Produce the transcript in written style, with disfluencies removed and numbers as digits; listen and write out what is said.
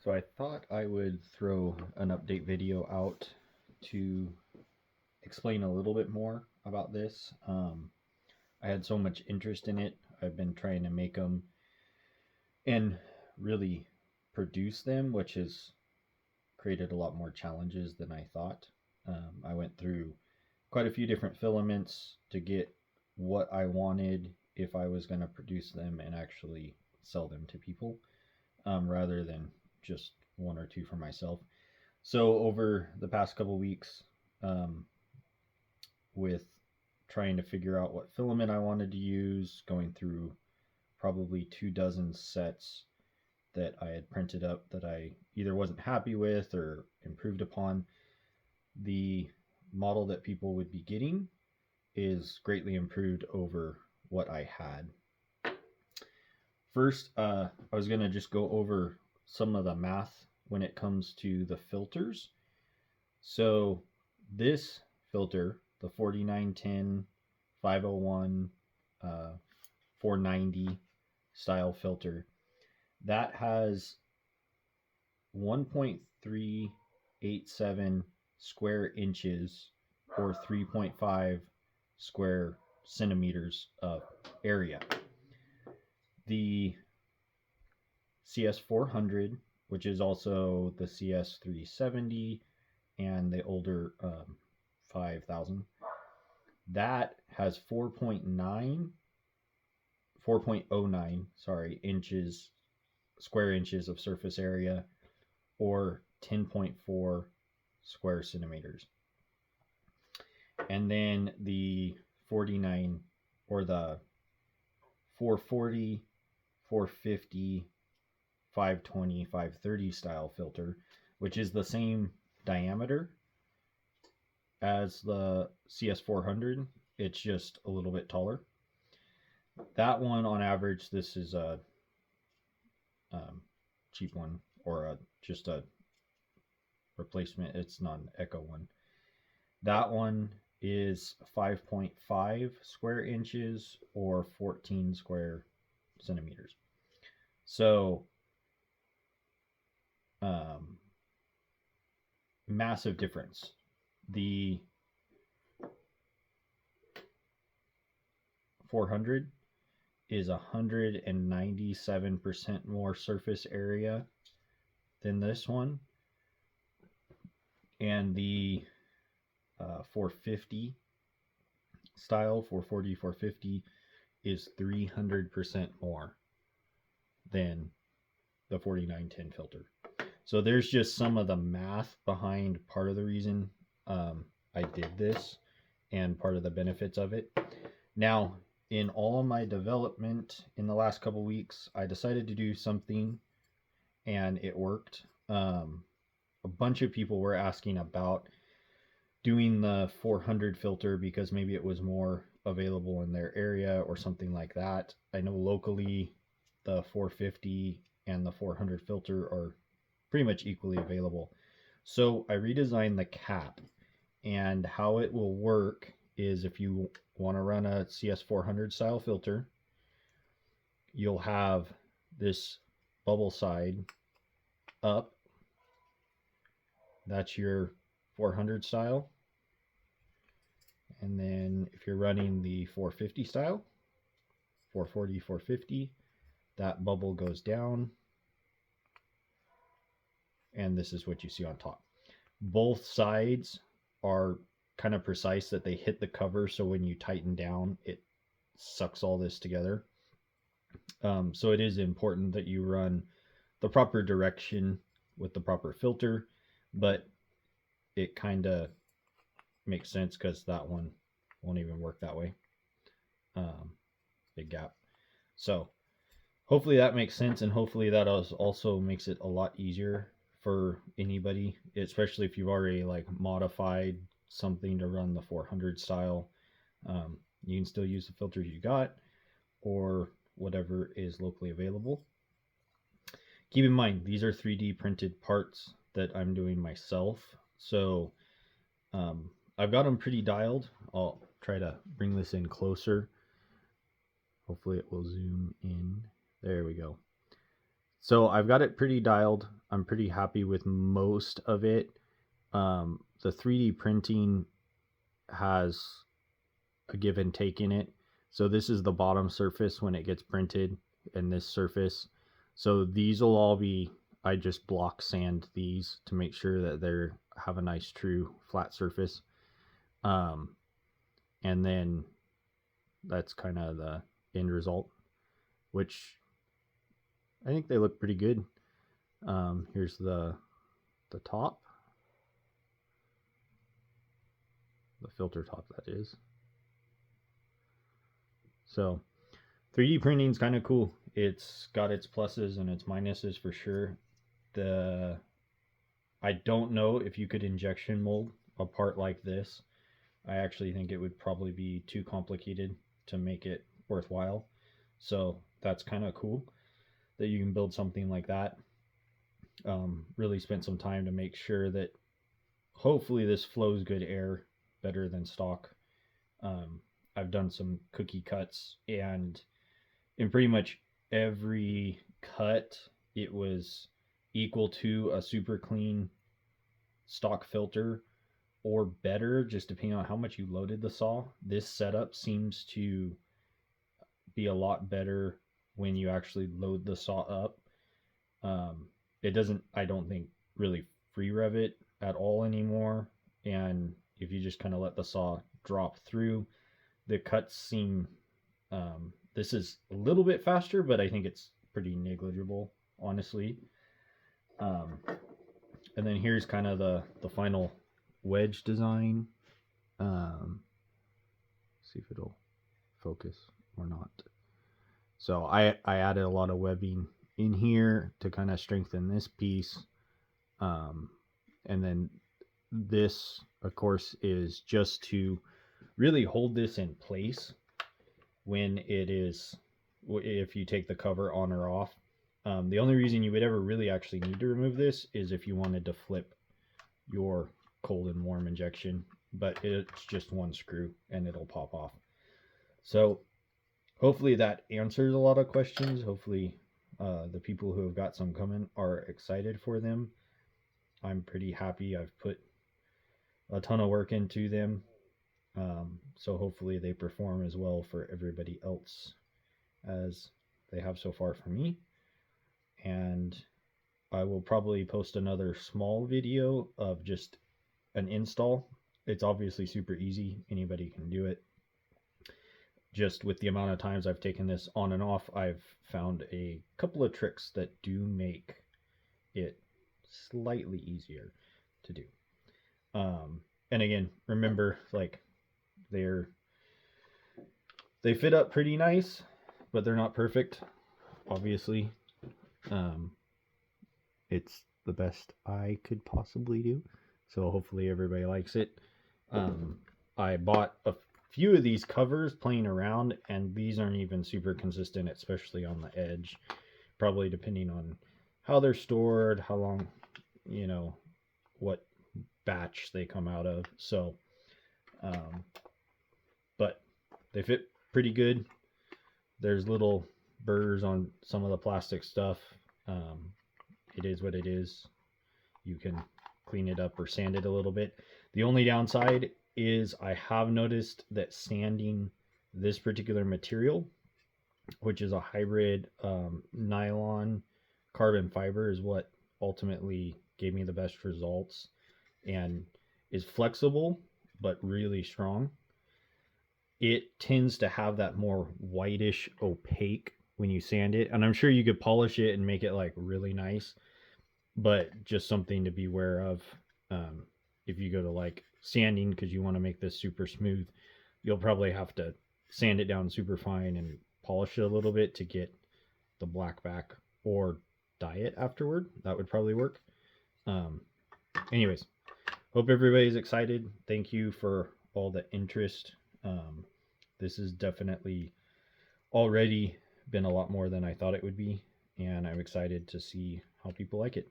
So I thought I would throw an update video out to explain a little bit more about this. I had so much interest in it. I've been trying to make them and really produce them, which has created a lot more challenges than I thought. I went through quite a few different filaments to get what I wanted if I was going to produce them and actually sell them to people, rather than just one or two for myself. So over the past couple weeks, um, with trying to figure out what filament I wanted to use, going through probably 2 dozen sets that I had printed up that I either wasn't happy with or improved upon, the model that people would be getting is greatly improved over what I had. First, I was going to just go over some of the math when it comes to the filters. So this filter, the 4910, 501, 490 style filter, that has 1.387 square inches or 3.5 square centimeters of area. The CS-400, which is also the CS-370 and the older 5000, that has 4.09 inches, square inches of surface area, or 10.4 square centimeters. And then the 49 or the 440, 450, 520, 530 style filter, which is the same diameter as the CS-400. It's just a little bit taller. That one, on average, this is a cheap one, or just a replacement. It's not an Echo one. That one is 5.5 square inches or 14 square centimeters. So massive difference. The 400 is 197% more surface area than this one, and the 450 style, 440, 450, is 300% more than the 4910 filter. So there's just some of the math behind part of the reason I did this and part of the benefits of it. Now, in all of my development in the last couple weeks, I decided to do something and it worked. A bunch of people were asking about doing the 400 filter because maybe it was more available in their area or something like that. I know locally the 450 and the 400 filter are pretty much equally available. So I redesigned the cap, and how it will work is if you want to run a CS-400 style filter, you'll have this bubble side up. That's your 400 style. And then if you're running the 450 style, 440, 450, that bubble goes down. And this is what you see on top. Both sides are kind of precise that they hit the cover, so when you tighten down, it sucks all this together. So it is important that you run the proper direction with the proper filter, but it kind of makes sense because that one won't even work that way. Big gap. So hopefully that makes sense, and hopefully that also makes it a lot easier for anybody, especially if you've already like modified something to run the 400 style. You can still use the filters you got or whatever is locally available. Keep in mind, these are 3D printed parts that I'm doing myself. So I've got them pretty dialed. I'll try to bring this in closer. Hopefully it will zoom in. There we go. So I've got it pretty dialed. I'm pretty happy with most of it. The 3D printing has a give and take in it. So this is the bottom surface when it gets printed, and this surface. So these will all be, I just block sand these to make sure that they have a nice true flat surface. And then that's kind of the end result, which I think they look pretty good. Here's the top, the filter top, that is. So 3D printing is kind of cool. It's got its pluses and its minuses for sure. I don't know if you could injection mold a part like this. I actually think it would probably be too complicated to make it worthwhile. So that's kind of cool that you can build something like that. Really spent some time to make sure that hopefully this flows good air better than stock. I've done some cookie cuts, and in pretty much every cut it was equal to a super clean stock filter or better, just depending on how much you loaded the saw. This setup seems to be a lot better when you actually load the saw up. It doesn't, I don't think, really free rev it at all anymore. And if you just kind of let the saw drop through, the cuts seem, this is a little bit faster, but I think it's pretty negligible, honestly. And then here's kind of the final wedge design. See if it'll focus or not. So I added a lot of webbing in here to kind of strengthen this piece. And then this, of course, is just to really hold this in place when it is, if you take the cover on or off. The only reason you would ever really actually need to remove this is if you wanted to flip your cold and warm injection, but it's just one screw and it'll pop off. So hopefully that answers a lot of questions. Hopefully the people who have got some coming are excited for them. I'm pretty happy. I've put a ton of work into them. So hopefully they perform as well for everybody else as they have so far for me. And I will probably post another small video of just an install. It's obviously super easy. Anybody can do it. Just with the amount of times I've taken this on and off, I've found a couple of tricks that do make it slightly easier to do. And again, remember, like, they fit up pretty nice, but they're not perfect, obviously. It's the best I could possibly do, so hopefully everybody likes it. I bought a few of these covers playing around, and these aren't even super consistent, especially on the edge, probably depending on how they're stored, how long, you know, what batch they come out of. So but they fit pretty good. There's little burrs on some of the plastic stuff. It is what it is. You can clean it up or sand it a little bit. The only downside is I have noticed that sanding this particular material, which is a hybrid nylon carbon fiber, is what ultimately gave me the best results and is flexible but really strong. It tends to have that more whitish opaque when you sand it, and I'm sure you could polish it and make it like really nice, but just something to be aware of. If you go to like sanding because you want to make this super smooth, you'll probably have to sand it down super fine and polish it a little bit to get the black back, or dye it afterward. That would probably work. Anyways, hope everybody's excited. Thank you for all the interest. This has definitely already been a lot more than I thought it would be, and I'm excited to see how people like it.